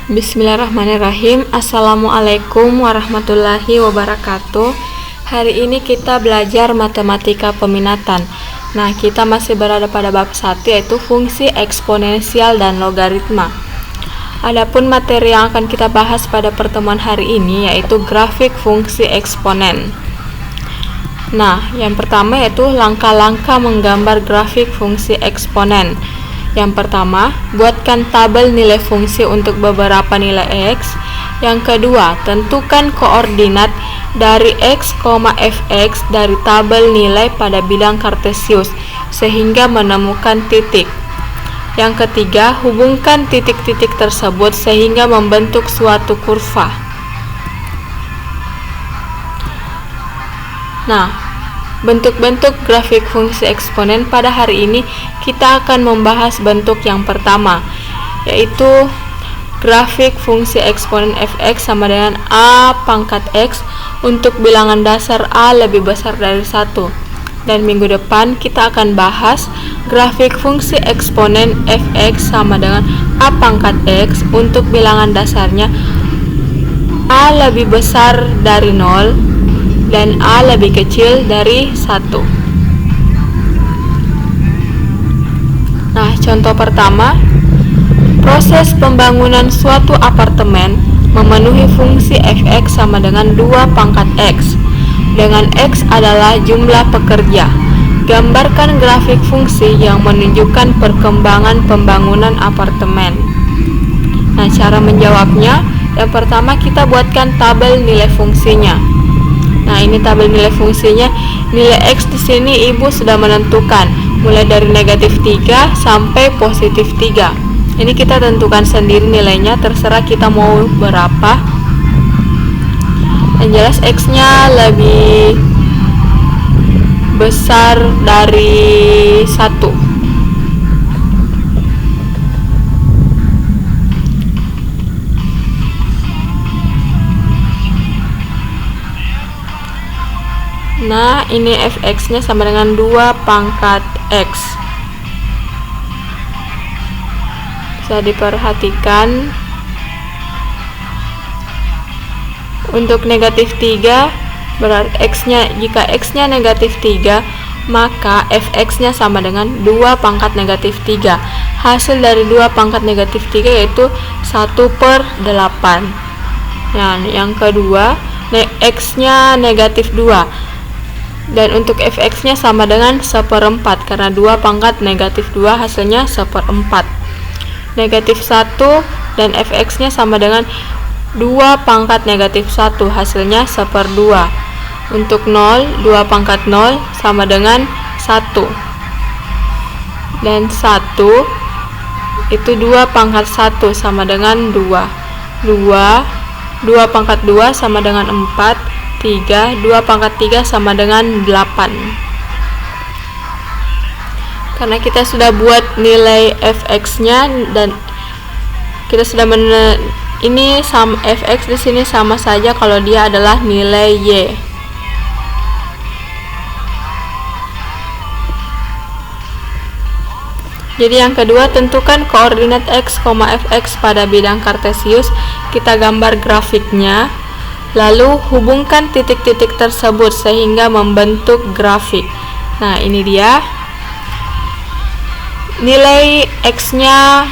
Bismillahirrahmanirrahim. Assalamualaikum warahmatullahi wabarakatuh. Hari ini kita belajar matematika peminatan. Nah, kita masih berada pada bab 1, yaitu fungsi eksponensial dan logaritma. Adapun materi yang akan kita bahas pada pertemuan hari ini yaitu grafik fungsi eksponen. Nah, yang pertama yaitu langkah-langkah menggambar grafik fungsi eksponen. Yang pertama, buatkan tabel nilai fungsi untuk beberapa nilai x. Yang kedua, tentukan koordinat dari x, fx dari tabel nilai pada bidang kartesius sehingga menemukan titik. Yang ketiga, hubungkan titik-titik tersebut sehingga membentuk suatu kurva. Nah, bentuk-bentuk grafik fungsi eksponen pada hari ini kita akan membahas bentuk yang pertama, yaitu grafik fungsi eksponen fx sama dengan a pangkat x untuk bilangan dasar a lebih besar dari 1. Dan minggu depan kita akan bahas grafik fungsi eksponen fx sama dengan a pangkat x untuk bilangan dasarnya a lebih besar dari 0 dan a lebih kecil dari 1. Nah, contoh pertama, proses pembangunan suatu apartemen memenuhi fungsi fx sama dengan 2 pangkat x, dengan x adalah jumlah pekerja. Gambarkan grafik fungsi yang menunjukkan perkembangan pembangunan apartemen. Nah, cara menjawabnya, yang pertama kita buatkan tabel nilai fungsinya. Nah, ini tabel nilai fungsinya. Nilai x di sini ibu sudah menentukan mulai dari negatif 3 sampai positif 3. Ini kita tentukan sendiri nilainya, terserah kita mau berapa. Yang jelas x-nya lebih besar dari 1. Nah, ini fx-nya sama dengan 2 pangkat x. Bisa diperhatikan. Untuk negatif 3, berarti x-nya, jika x-nya negatif 3, maka fx-nya sama dengan 2 pangkat negatif 3. Hasil dari 2 pangkat negatif 3 yaitu 1/8. Nah, yang kedua, x-nya negatif 2. Dan untuk fx-nya sama dengan 1/4 karena 2 pangkat negatif 2 hasilnya 1/4. Negatif 1 dan fx-nya sama dengan 2 pangkat negatif 1 hasilnya 1/2. Untuk 0, 2 pangkat 0 sama dengan 1. Dan 1 itu 2 pangkat 1 sama dengan 2. 2 pangkat 2 sama dengan 4. 3, 2 pangkat 3 sama dengan 8. Karena kita sudah buat nilai fx-nya dan kita sudah ini sama fx di sini sama saja kalau dia adalah nilai y. Jadi yang kedua, tentukan koordinat x, fx pada bidang kartesius. Kita gambar grafiknya. Lalu hubungkan titik-titik tersebut sehingga membentuk grafik. Nah, ini dia. Nilai x-nya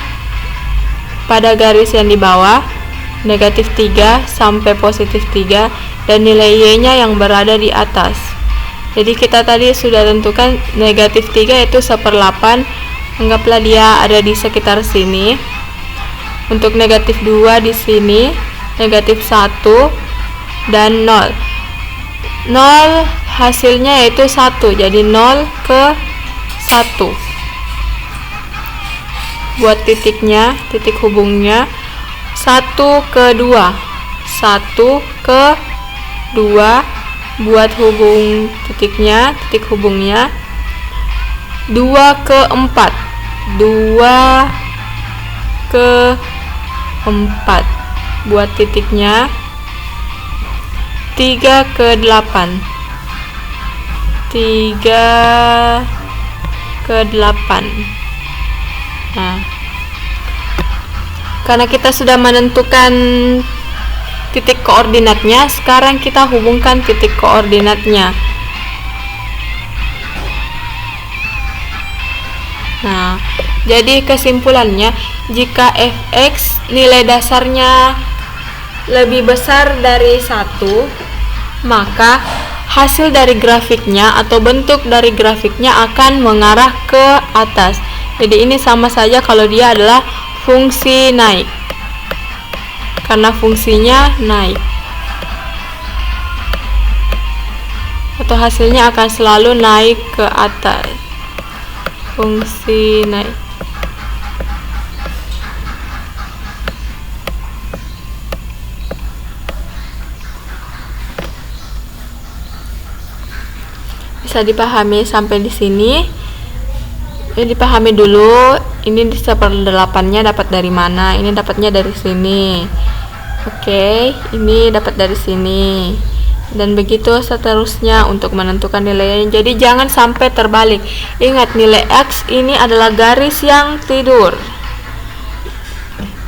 pada garis yang di bawah, negatif 3 sampai positif 3, dan nilai y-nya yang berada di atas. Jadi kita tadi sudah tentukan negatif 3 itu 1/8. Anggaplah dia ada di sekitar sini. Untuk negatif 2 di sini, negatif 1, dan 0. 0 hasilnya yaitu 1, jadi 0 ke 1. Buat titiknya, titik hubungnya 1 ke 2. 1 ke 2. Buat hubung titiknya, titik hubungnya 2 ke 4. 2 ke 4. Buat titiknya 3 ke 8. 3 ke 8. Nah, Karena kita sudah menentukan titik koordinatnya, sekarang kita hubungkan titik koordinatnya. Nah, jadi kesimpulannya, jika fx nilai dasarnya lebih besar dari 1, maka hasil dari grafiknya atau bentuk dari grafiknya akan mengarah ke atas. Jadi ini sama saja kalau dia adalah fungsi naik, karena fungsinya naik, atau hasilnya akan selalu naik ke atas. Fungsi naik. Bisa dipahami sampai di sini. Ini dipahami dulu, ini di 1/8-nya dapat dari mana? Ini dapatnya dari sini. Oke, ini dapat dari sini. Dan begitu seterusnya untuk menentukan nilainya. Jadi jangan sampai terbalik. Ingat, nilai X ini adalah garis yang tidur.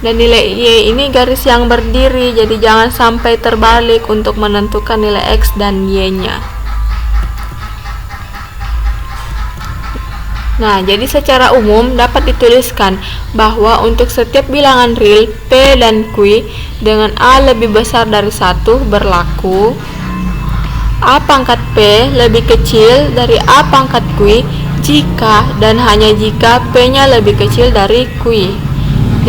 Dan nilai Y ini garis yang berdiri. Jadi jangan sampai terbalik untuk menentukan nilai X dan Y-nya. Nah, jadi secara umum dapat dituliskan bahwa untuk setiap bilangan real P dan Q dengan A lebih besar dari 1 berlaku A pangkat P lebih kecil dari A pangkat Q jika dan hanya jika P-nya lebih kecil dari Q,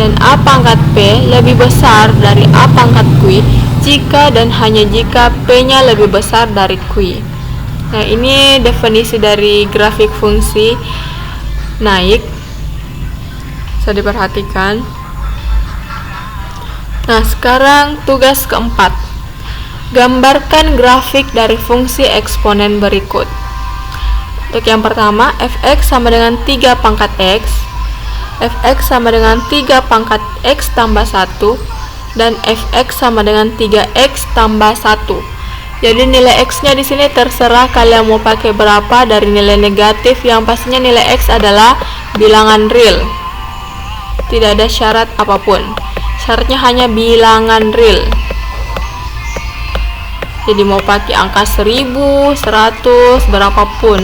dan A pangkat P lebih besar dari A pangkat Q jika dan hanya jika P-nya lebih besar dari Q. Nah, ini definisi dari grafik fungsi naik, bisa diperhatikan. Nah, sekarang tugas keempat, gambarkan grafik dari fungsi eksponen berikut. Untuk yang pertama, fx sama dengan 3 pangkat x, fx sama dengan 3 pangkat x tambah 1, dan fx sama dengan 3x tambah 1. Jadi nilai x-nya di sini terserah kalian mau pakai berapa dari nilai negatif, yang pastinya nilai x adalah bilangan real. Tidak ada syarat apapun. Syaratnya hanya bilangan real. Jadi mau pakai angka 1000, 100, berapapun,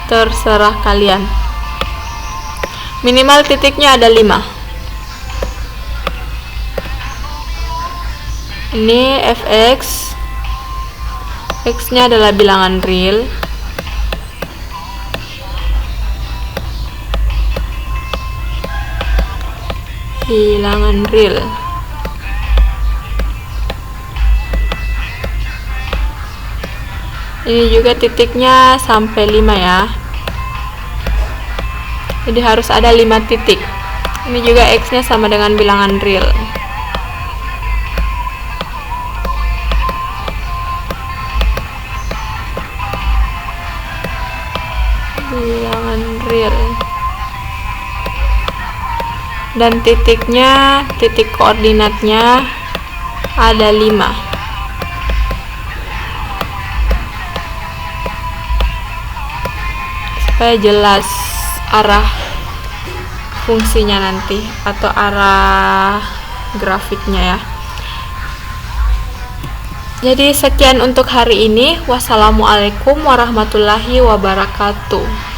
terserah kalian. Minimal titiknya ada 5. Ini fx, x-nya adalah bilangan real. Bilangan real. Ini juga titiknya sampai 5 ya. Jadi harus ada 5 titik. Ini juga x-nya sama dengan bilangan real. Bilangan real. Dan titiknya, titik koordinatnya ada 5. Supaya jelas arah fungsinya nanti atau arah grafiknya ya. Jadi sekian untuk hari ini. Wassalamualaikum warahmatullahi wabarakatuh.